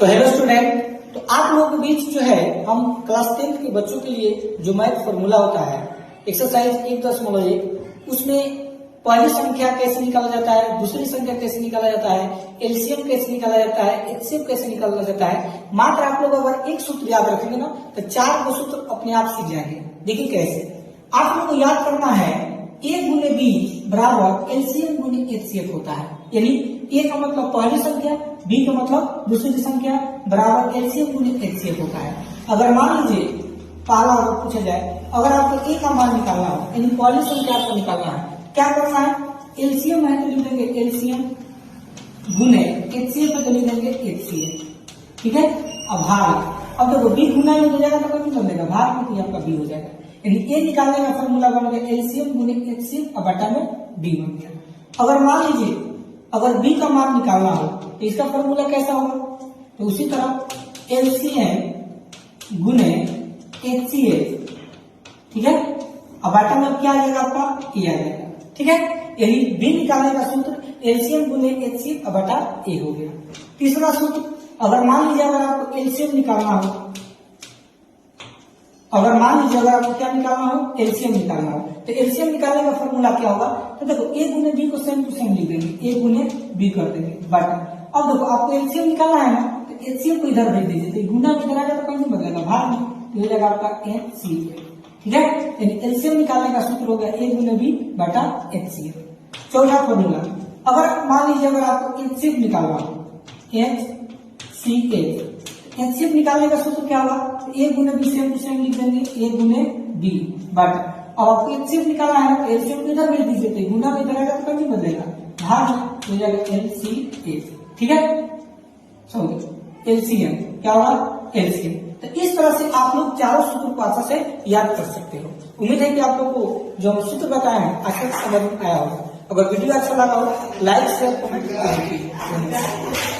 तो hello student, तो आप लोगों के बीच जो है हम क्लास 10 के बच्चों के लिए जो मैथ फॉर्मूला होता है एक्सरसाइज 1.1 उसमें पहली संख्या कैसे निकाला जाता है, दूसरी संख्या कैसे निकाला जाता है, एलसीएम कैसे निकाला जाता है, एचसीएफ कैसे निकाला जाता है। मात्र आप लोग अगर एक सूत्र याद रखेंगे ना तो 4 को सूत्र अपने आप सीख जाएंगे। देखिए कैसे आप लोग को याद करना है, ए गुने बी बराबर एलसीएम गुने एचसीएफ होता है। यानी ए का मतलब पहली संख्या, बी का मतलब दूसरी संख्या बराबर एलसीएम गुने एचसीएफ होता है। अगर मान लीजिए पहला अगर पूछा जाए, अगर आपको ए का मान निकालना हो यानी पहली संख्या आपको निकालना है, क्या करना है, एलसीएम है तो लिख देंगे एलसीएम गुने एचसीएफ है तो लिख देंगे एचसीएफ। ठीक है। अब भाग, अब देखो बी गुना में हो जाएगा तो कभी कर देगा भाग में तो आपका बी हो जाएगा। यानी ए निकालने का फॉर्मूला बन गया एलसीएम गुने एचसीएफ और बटा में बी बन गया। अगर मान लीजिए अगर बी का मान निकालना हो तो इसका फॉर्मूला कैसा होगा, तो उसी तरह एलसीएम गुने एचसीएफ, ठीक है, अब बटा में क्या आ जाएगा आपका ए आ जाएगा। ठीक है। यानी बी निकालने का सूत्र एलसीएम गुने एचसीएफ और बटा ए हो गया। तीसरा सूत्र, अगर मान लीजिए अगर आपको एलसीएम निकालना हो, अगर मान लीजिए अगर आपको क्या निकालना हो, एलसीएम निकालना हो, तो एलसीएम निकालने का फॉर्मूला क्या होगा, तो देखो ए गुने बी को सेम टू सेम लिख देंगे, ए गुने बी कर देंगे बटा। अब देखो आपको एलसीएम निकालना है ना तो एचसीएम को इधर भेज दीजिए, तो गुना में इधर आ जाए तो कहीं नहीं बदलेगा, भाग में तो हो जाएगा आपका एचसीएफ। ठीक है। यानी एलसीएम निकालने का सूत्र हो गया ए गुने बी बटा एचसीएफ। चौथा फॉर्मूला, अगर मान लीजिए अगर आपको एचसीएफ निकालना हो, एचसीएफ, एचसीएफ निकालने का सूत्र क्या होगा, ए गुने बी सेम टू सेम लिख देंगे, ए गुने बी बटा। अब आपको एचसीएफ निकालना है तो एलसीएम को इधर भेज दीजिए, तो गुना में इधर आएगा तो कहीं बदलेगा, भाग हो जाएगा एलसीएफ। ठीक है। सॉरी एलसीएम क्या होगा, एलसीएम। तो इस तरह से आप लोग चारों सूत्र को आसानी से याद कर सकते हो। उम्मीद है कि आप लोग को जो हम सूत्र बताए हैं अच्छे से समझ में आया होगा। अगर वीडियो अच्छा लगा हो लाइक शेयर कमेंट कीजिए।